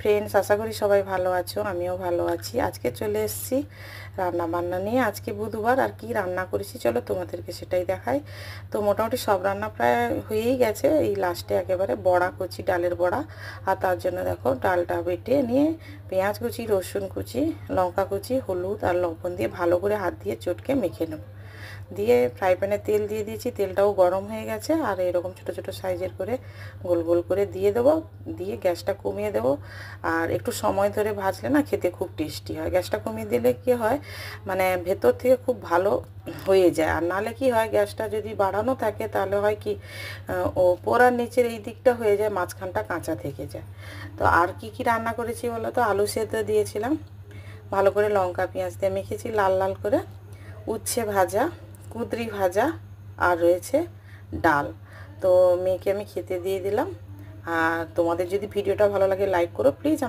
Friends, আশা করি সবাই ভালো আছো, আমিও ভালো আছি। আজকে চলে এসেছি রান্না বান্না নিয়ে। আজকে বুধবার, আর কি রান্না করেছি চলো তোমাদেরকে সেটাই দেখাই। তো মোটামুটি সব রান্না প্রায় হয়েই গেছে, এই লাস্টে একেবারে বড়া করছি, ডালের বড়া। আর তার জন্য দেখো ডালটা বেটে নিয়ে পেঁয়াজ কুচি, রসুন কুচি, লঙ্কা কুচি, হলুদ আর লবণ দিয়ে ভালো করে হাত দিয়ে চটকে মেখে নেব। দিয়ে ফ্রাই প্যানে তেল দিয়ে দিয়েছি, তেলটাও গরম হয়ে গেছে। আর এরকম ছোট ছোট সাইজের করে গোল গোল করে দিয়ে দেবো, দিয়ে গ্যাসটা কমিয়ে দেবো। আর একটু সময় ধরে ভাজলে না খেতে খুব টেস্টি হয়। গ্যাসটা কমিয়ে দিলে কি হয়, মানে ভেতর থেকে খুব ভালো হয়ে যায়। আর নাহলে কি হয়, গ্যাসটা যদি বাড়ানো থাকে তাহলে হয় কি, ও পোড়ার নিচের এই দিকটা হয়ে যায়, মাঝখানটা কাঁচা থেকে যায়। তো আর কি কি রান্না করেছি বলো তো, আলু সেদ্ধ দিয়েছিলাম, ভালো করে লঙ্কা পেঁয়াজ দিয়ে মেখেছি লাল লাল করে, উচ্ছে ভাজা, কুঁদরি ভাজা, আর রয়েছে ডাল। তো মেয়েকে আমি খেতে দিয়ে দিলাম। আর তোমাদের যদি ভিডিওটা ভালো লাগে লাইক করো প্লিজ।